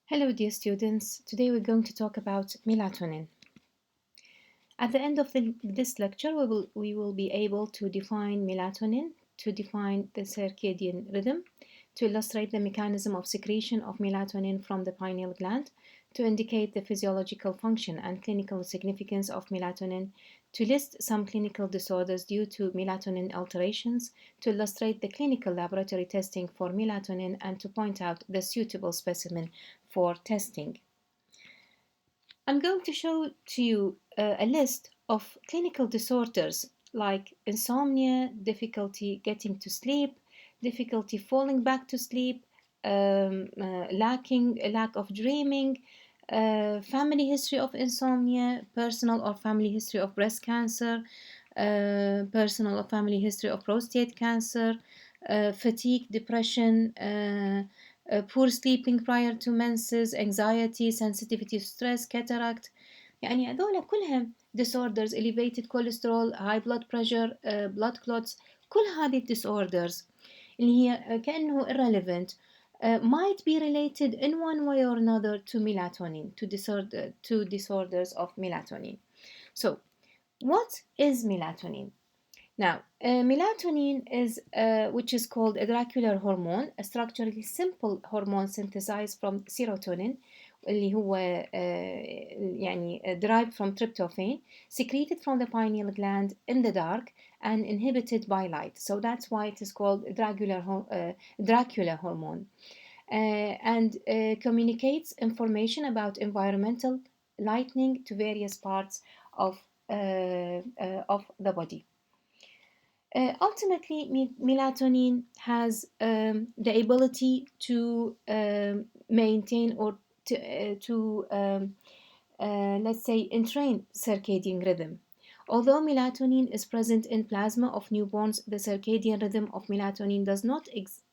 Hello dear students, today we're going to talk about melatonin. At the end of this lecture we will be able to define melatonin, to define the circadian rhythm, to illustrate the mechanism of secretion of melatonin from the pineal gland, to indicate the physiological function and clinical significance of melatonin, to list some clinical disorders due to melatonin alterations, to illustrate the clinical laboratory testing for melatonin, and to point out the suitable specimen for testing. I'm going to show to you a list of clinical disorders like insomnia, difficulty getting to sleep, difficulty falling back to sleep, lack of dreaming, family history of insomnia, personal or family history of breast cancer, personal or family history of prostate cancer, fatigue, depression, poor sleeping prior to menses, anxiety, sensitivity to stress, cataract. يعني هذول كلها disorders, elevated cholesterol, high blood pressure, blood clots. كل هذه disorders اللي هي كأنه irrelevant might be related in one way or another to melatonin, to disorders of melatonin. So, what is melatonin? Now, melatonin is, which is called a Dracula hormone, a structurally simple hormone synthesized from serotonin, اللي هو يعني derived from tryptophan, secreted from the pineal gland in the dark and inhibited by light. So that's why it is called Dracula hormone. And communicates information about environmental lighting to various parts of the body. Ultimately, melatonin has the ability to maintain or let's say, entrain circadian rhythm. Although melatonin is present in plasma of newborns, the circadian rhythm of melatonin does not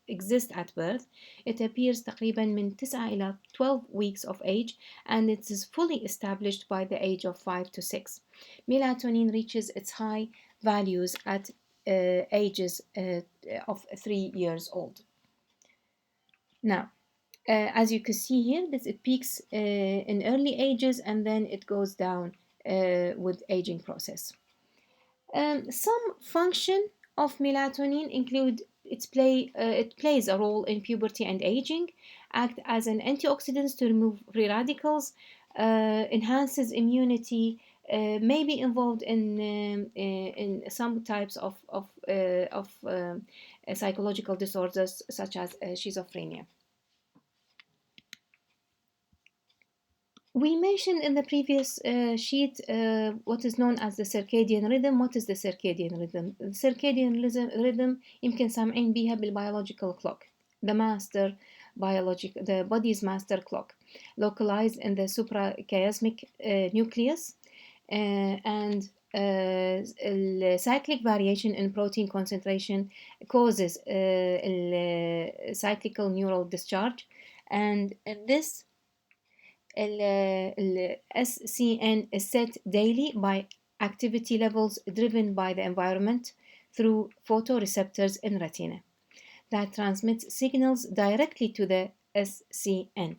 exist at birth. It appears تقريبا من 9 إلى 12 weeks of age, and it is fully established by the age of 5 to 6. Melatonin reaches its high values at ages of 3 years old. Now, as you can see here, it peaks in early ages and then it goes down with aging process. Some function of melatonin include it plays a role in puberty and aging, act as an antioxidant to remove free radicals, enhances immunity, may be involved in some types of psychological disorders such as schizophrenia. We mentioned in the previous sheet what is known as the circadian rhythm. What is the circadian rhythm? The circadian rhythm يمكن سامعين بيها بالbiological clock, the body's master clock, localized in the suprachiasmatic nucleus, and cyclic variation in protein concentration causes cyclical neural discharge, and this SCN is set daily by activity levels driven by the environment through photoreceptors in retina that transmits signals directly to the SCN.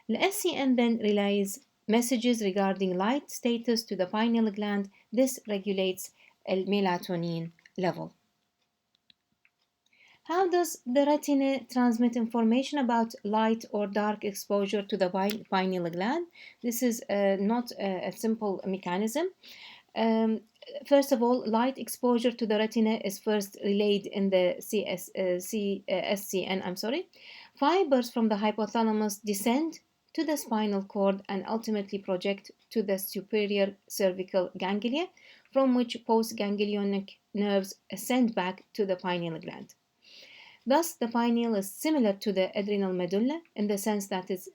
The SCN then relays messages regarding light status to the pineal gland. This regulates melatonin level. How does the retina transmit information about light or dark exposure to the pineal gland? This is not a simple mechanism. First of all, light exposure to the retina is first relayed in the SCN. Fibers from the hypothalamus descend to the spinal cord and ultimately project to the superior cervical ganglia, from which postganglionic nerves ascend back to the pineal gland. Thus, the pineal is similar to the adrenal medulla in the sense that it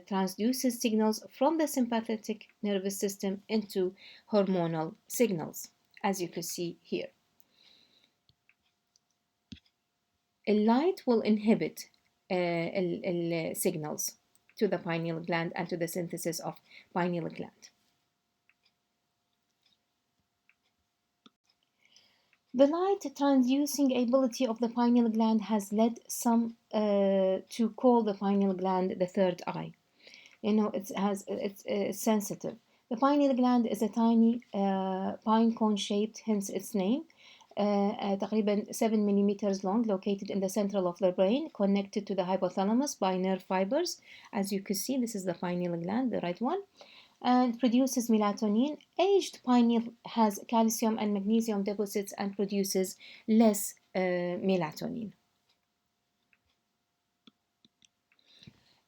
transduces signals from the sympathetic nervous system into hormonal signals, as you can see here. Light will inhibit signals to the pineal gland and to the synthesis of pineal gland. The light transducing ability of the pineal gland has led some to call the pineal gland the third eye. it's sensitive. The pineal gland is a tiny pine cone shaped, hence its name. تقريبا 7 millimeters long, located in the central of the brain, connected to the hypothalamus by nerve fibers. As you can see, this is the pineal gland, the right one, and produces melatonin. Aged pineal has calcium and magnesium deposits and produces less melatonin.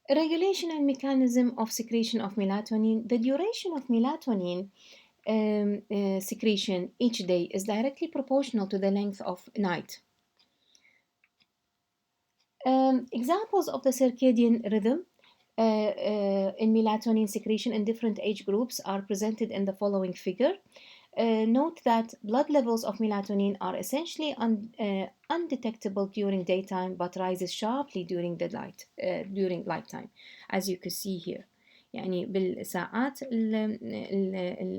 Regulation and mechanism of secretion of melatonin. The duration of melatonin secretion each day is directly proportional to the length of night. Examples of the circadian rhythm in melatonin secretion in different age groups are presented in the following figure. Note that blood levels of melatonin are essentially undetectable during daytime but rises sharply during nighttime, as you can see here. يعني بالساعات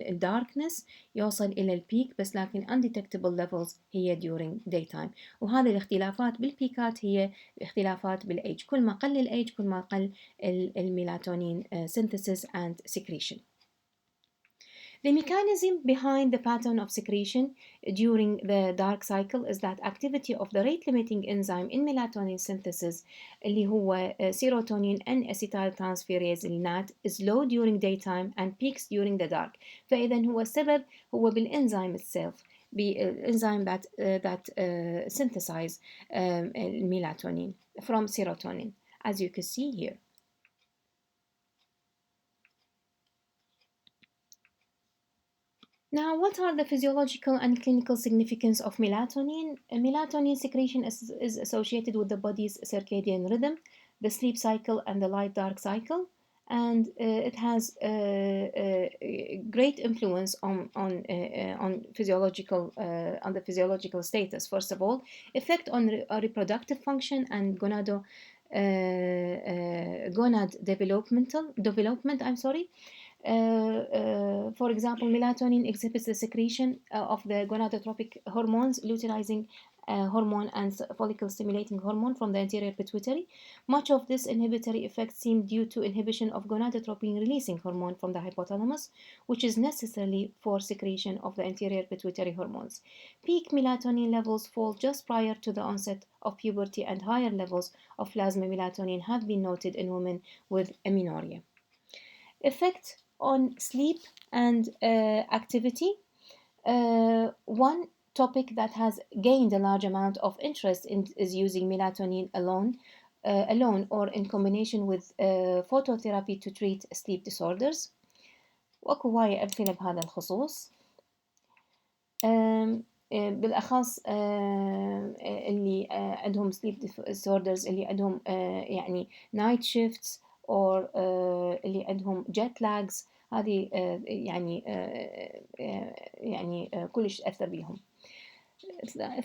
الداركنس يوصل إلى البيك، بس لكن undetectable levels هي during daytime. وهذه الاختلافات بالبيكات هي اختلافات بالأيج. كل ما قل الأيج كل ما قل الميلاتونين synthesis and secretion. The mechanism behind the pattern of secretion during the dark cycle is that activity of the rate-limiting enzyme in melatonin synthesis اللي هو serotonin N-acetyl transferase NAT is low during daytime and peaks during the dark. فإذا هو السبب هو بالenzyme itself, بالenzyme that synthesize melatonin from serotonin, as you can see here. Now, what are the physiological and clinical significance of melatonin? Melatonin secretion is associated with the body's circadian rhythm, the sleep cycle, and the light-dark cycle, and it has great influence on the physiological status. First of all, effect on reproductive function and gonad development. For example, melatonin exhibits the secretion of the gonadotropic hormones, luteinizing hormone and follicle stimulating hormone from the anterior pituitary. Much of this inhibitory effect seems due to inhibition of gonadotropin releasing hormone from the hypothalamus, which is necessary for secretion of the anterior pituitary hormones. Peak melatonin levels fall just prior to the onset of puberty, and higher levels of plasma melatonin have been noted in women with amenorrhea. Effect on sleep and activity. One topic that has gained a large amount of interest is using melatonin alone or in combination with phototherapy to treat sleep disorders. واكو هواية أمثلة بهذا الخصوص. بالأخص اللي عندهم sleep disorders، اللي عندهم يعني night shifts or اللي عندهم jet lags، هذه يعني كلش أثر بيهم.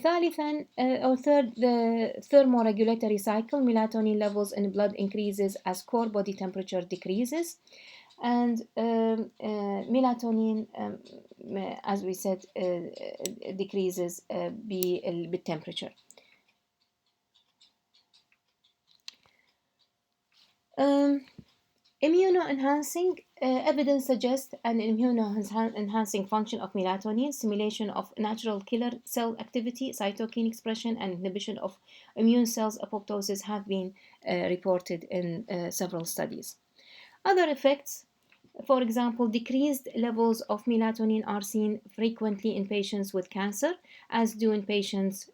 ثالثا or third, the thermoregulatory cycle. Melatonin levels in blood increases as core body temperature decreases, and melatonin as we said decreases بالtemperature. Immunoenhancing evidence suggests an immunoenhancing function of melatonin, stimulation of natural killer cell activity, cytokine expression, and inhibition of immune cells apoptosis have been reported in several studies. Other effects, for example, decreased levels of melatonin are seen frequently in patients with cancer, as do in patients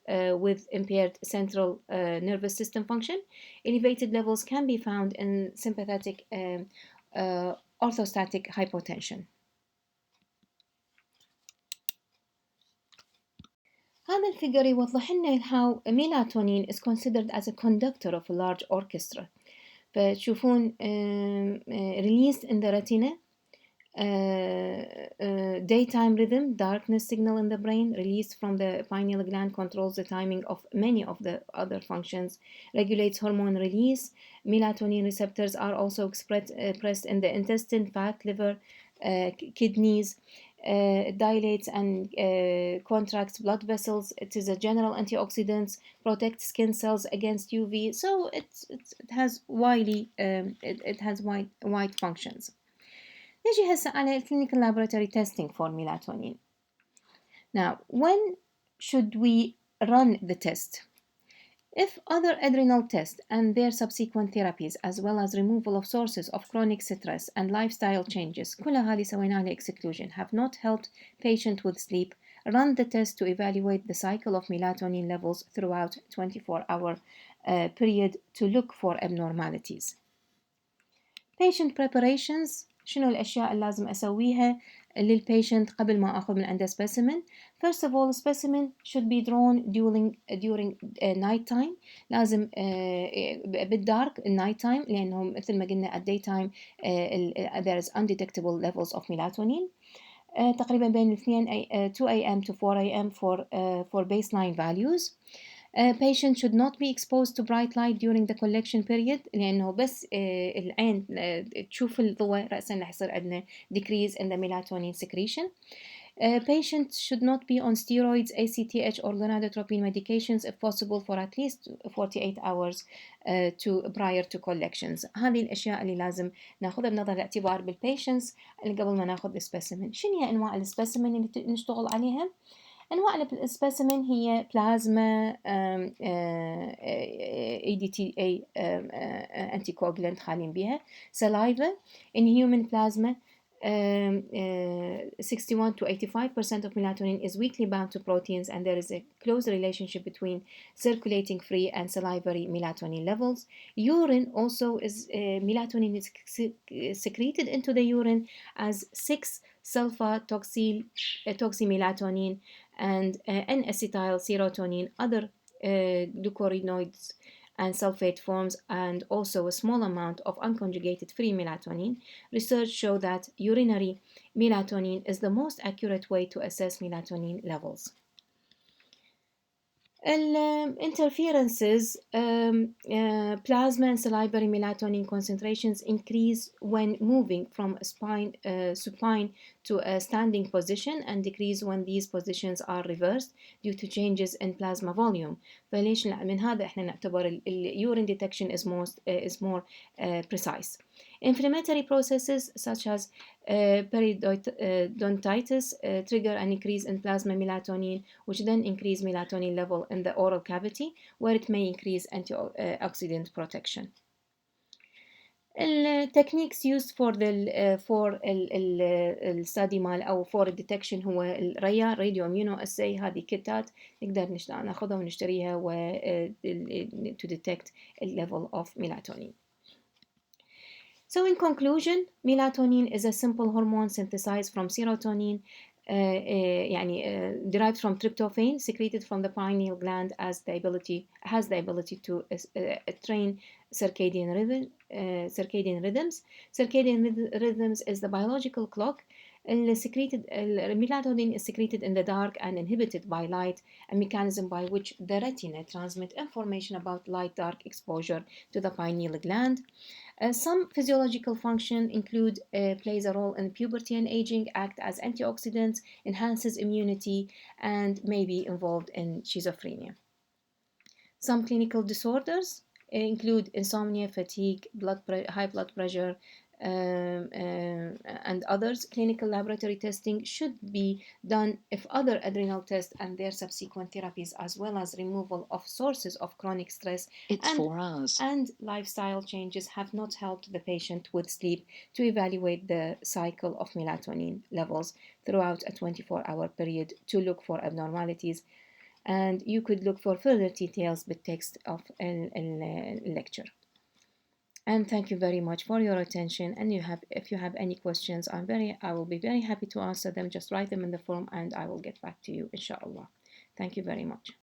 with impaired central nervous system function. Elevated levels can be found in sympathetic orthostatic hypotension. هذا الفيجر يوضح لنا how melatonin is considered as a conductor of a large orchestra. فتشوفون released in the retina, daytime rhythm, darkness signal in the brain, released from the pineal gland, controls the timing of many of the other functions, regulates hormone release. Melatonin receptors are also expressed in the intestine, fat, liver, kidneys. It dilates and contracts blood vessels. It is a general antioxidant, protects skin cells against UV. So it has it has wide functions. نجي هسه على clinical laboratory testing for melatonin. Now, when should we run the test? If other adrenal tests and their subsequent therapies, as well as removal of sources of chronic stress and lifestyle changes, كل هذه سوينا لها exclusion, have not helped patient with sleep, run the test to evaluate the cycle of melatonin levels throughout 24-hour period to look for abnormalities. Patient preparations. شنو الأشياء اللي لازم أسويها للبيشنت قبل ما أخذ من عنده specimen. First of all, specimen should be drawn during night time. لازم بالدارك night time لأنه مثل ما قلنا at daytime there is undetectable levels of melatonin. تقريبا بين 2 a.m. to 4 a.m. for baseline values. Patient should not be exposed to bright light during the collection period لأنه بس العين تشوف الضوء رأسا رح يصير عندنا decrease in the melatonin secretion. Patients should not be on steroids, ACTH or gonadotropin medications if possible for at least 48 hours prior to collections. هذه الأشياء اللي لازم ناخذها بنظر الاعتبار بالبيشنتس اللي قبل ما ناخذ السبيسيمن. شنو هي أنواع السبيسيمن اللي نشتغل عليها؟ أنواع السبيسيمن هي بلازما EDTA anticoagulant خالين بها, saliva, inhuman plasma 61 to 85% of melatonin is weakly bound to proteins, and there is a close relationship between circulating free and salivary melatonin levels. Urine also is melatonin is secreted into the urine as 6-sulfa-toxymelatonin and N-acetyl serotonin, other glucuronides and sulfate forms, and also a small amount of unconjugated free melatonin. Research show that urinary melatonin is the most accurate way to assess melatonin levels. Interferences, plasma and salivary melatonin concentrations increase when moving from a supine to a standing position and decrease when these positions are reversed due to changes in plasma volume. فليش من هذا احنا نعتبر urine detection is more precise. Inflammatory processes such as periodontitis trigger an increase in plasma melatonin, which then increase melatonin level in the oral cavity, where it may increase antioxidant protection. التكنيكس used for الستادي مال أو for الديتكشن هو الريا راديو اميونو اساي. هذه كتات نقدر ناخذها ونشتريها to detect the level of melatonin. So in conclusion, melatonin is a simple hormone synthesized from serotonin, derived from tryptophan, secreted from the pineal gland, has the ability to train circadian rhythms. Circadian rhythms is the biological clock. Melatonin is secreted in the dark and inhibited by light, a mechanism by which the retina transmit information about light-dark exposure to the pineal gland. Some physiological function include plays a role in puberty and aging, act as antioxidants, enhances immunity, and may be involved in schizophrenia. Some clinical disorders include insomnia, fatigue, high blood pressure, and others. Clinical laboratory testing should be done if other adrenal tests and their subsequent therapies, as well as removal of sources of chronic stress and lifestyle changes, have not helped the patient with sleep to evaluate the cycle of melatonin levels throughout a 24-hour period to look for abnormalities. And you could look for further details with text of a lecture. And thank you very much for your attention. And if you have any questions, I will be very happy to answer them. Just write them in the form and I will get back to you, inshallah. Thank you very much.